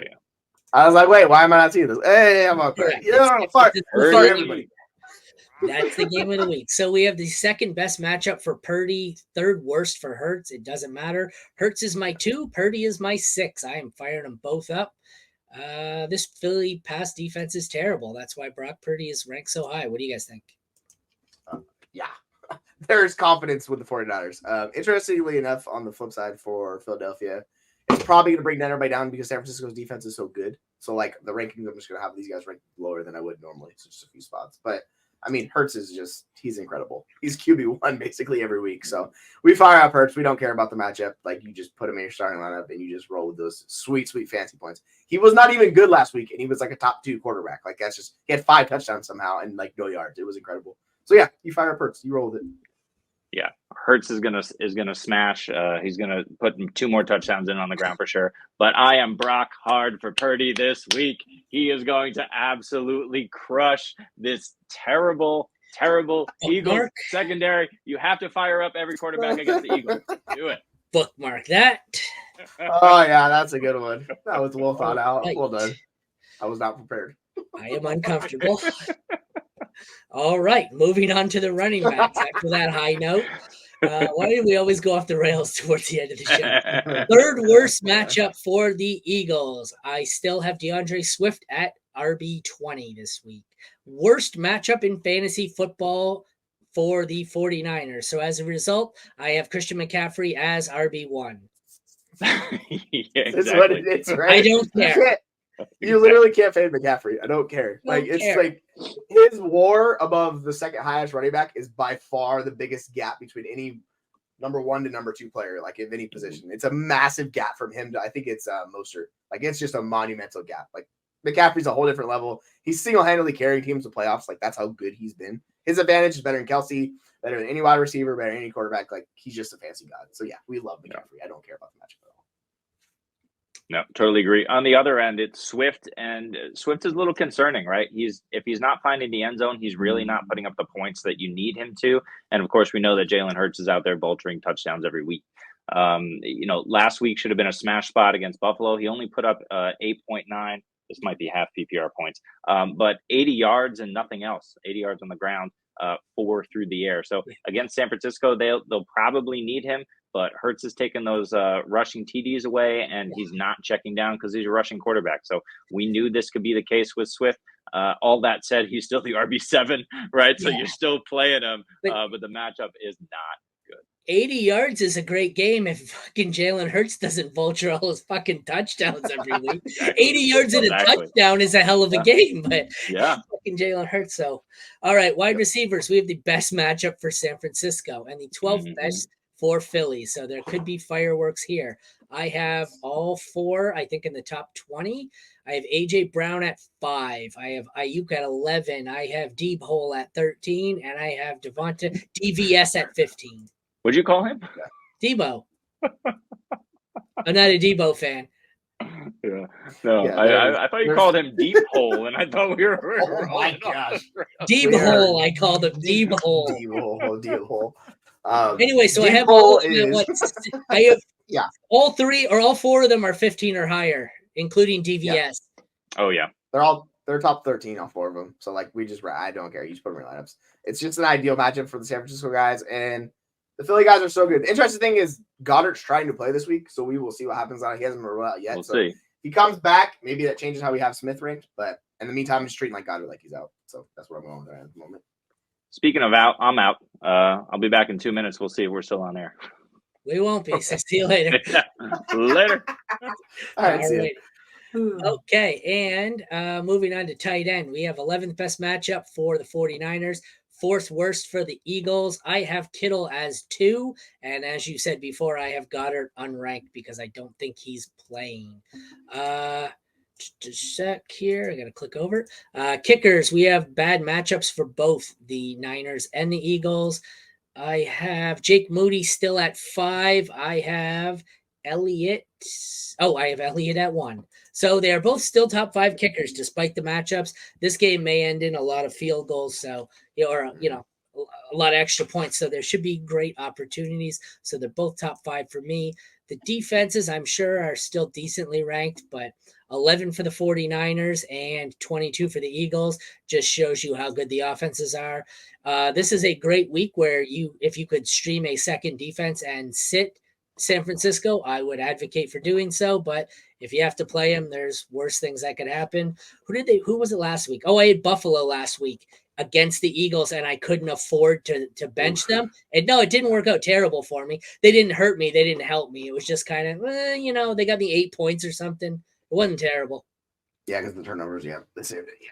Yeah. I was like, wait, why am I not seeing this? Hey, I'm up there. Fuck everybody. That's the game of the week. So we have the second best matchup for Purdy, third worst for Hurts. It doesn't matter. Hurts is my 2, Purdy is my 6. I am firing them both up. This Philly pass defense is terrible. That's why Brock Purdy is ranked so high. What do you guys think? Yeah. There's confidence with the 49ers. Interestingly enough, on the flip side for Philadelphia, it's probably going to bring everybody down because San Francisco's defense is so good. So, like, the rankings, I'm just going to have these guys ranked lower than I would normally. So, just a few spots. But, I mean, Hurts is he's incredible. He's QB1 basically every week. So, we fire up Hurts. We don't care about the matchup. Like, you just put him in your starting lineup and you just roll with those sweet, sweet fancy points. He was not even good last week, and he was like a top 2 quarterback. Like, he had 5 touchdowns somehow and, like, no yards. It was incredible. So, yeah, you fire up Hurts. You roll with it. Yeah, Hurts is gonna smash. He's gonna put 2 more touchdowns in on the ground for sure. But I am Brock hard for Purdy this week. He is going to absolutely crush this terrible Eagles secondary. You have to fire up every quarterback against the Eagles. Do it. Bookmark that. Oh yeah, that's a good one. That was well thought out. Right. Well done. I was not prepared. I am uncomfortable. All right, moving on to the running backs after that high note. Why do we always go off the rails towards the end of the show? Third worst matchup for the Eagles. I still have DeAndre Swift at RB20 this week. Worst matchup in fantasy football for the 49ers. So as a result, I have Christian McCaffrey as RB1. Yeah, exactly. That's what it is, right? I don't care. You literally can't fade McCaffrey. I don't care. It's like his war above the second highest running back is by far the biggest gap between any number 1 to number 2 player, like in any position. It's a massive gap from him to, I think it's Mostert. Like, it's just a monumental gap. Like, McCaffrey's a whole different level. He's single-handedly carrying teams to playoffs. Like, that's how good he's been. His advantage is better than Kelsey, better than any wide receiver, better than any quarterback. Like, he's just a fancy god. So yeah, we love McCaffrey. I don't care about the matchup at all. No, totally agree. On the other end, it's Swift, and Swift is a little concerning, right? If he's not finding the end zone, he's really not putting up the points that you need him to. And of course, we know that Jalen Hurts is out there vulturing touchdowns every week. Last week should have been a smash spot against Buffalo. He only put up 8.9. This might be half PPR points, but 80 yards and nothing else. 80 yards on the ground, 4 through the air. So against San Francisco, they'll probably need him. But Hurts is taking those rushing TDs away, and he's not checking down because he's a rushing quarterback. So we knew this could be the case with Swift. All that said, he's still the RB7, right? So you're still playing him, but the matchup is not good. 80 yards is a great game if fucking Jalen Hurts doesn't vulture all his fucking touchdowns every week. 80 yards in a touchdown is a hell of a game, but fucking Jalen Hurts. So, all right, wide receivers, we have the best matchup for San Francisco and the 12th best for Philly. So there could be fireworks here. I have all 4, I think, in the top 20. I have A.J. Brown at 5. I have Ayuk at 11. I have Deeb Hole at 13. And I have Devonta DVS at 15. What'd you call him? Debo. I'm not a Debo fan. Yeah. No, I thought you called him Deep Hole, and I thought we were oh my gosh. Deep Hole, I called him Deep Hole. Deep Hole. Anyway, so I have I have all 3 or all 4 of them are 15 or higher, including DVS. Yeah. Oh yeah, they're top 13, all 4 of them. So like I don't care. You just put them in lineups. It's just an ideal matchup for the San Francisco guys, and the Philly guys are so good. The interesting thing is Goddard's trying to play this week, so we will see what happens on it. He hasn't been ruled out yet. We'll see. If he comes back, maybe that changes how we have Smith ranked. But in the meantime, I'm just treating like Goddard like he's out. So that's what I'm going with at the moment. Speaking of out, I'm out. I'll be back in 2 minutes. We'll see if we're still on air. We won't be. So see you later. Later. All right. See you. Okay, and moving on to tight end, we have 11th best matchup for the 49ers, 4th worst for the Eagles. I have Kittle as 2, and as you said before, I have Goddard unranked because I don't think he's playing. Just a sec here. I got to click over. Kickers, we have bad matchups for both the Niners and the Eagles. I have Jake Moody still at 5. I have Elliott. I have Elliott at 1. So they are both still top 5 kickers despite the matchups. This game may end in a lot of field goals, so a lot of extra points. So there should be great opportunities. So they're both top 5 for me. The defenses, I'm sure, are still decently ranked, but 11 for the 49ers and 22 for the Eagles just shows you how good the offenses are. This is a great week where if you could stream a second defense and sit San Francisco, I would advocate for doing so. But if you have to play them, there's worse things that could happen. Who was it last week? Oh, I had Buffalo last week against the Eagles, and I couldn't afford to bench them. And no, it didn't work out terrible for me. They didn't hurt me. They didn't help me. It was just kind of, they got me 8 points or something. It wasn't terrible. Yeah, because the turnovers, yeah, they saved it. Yeah.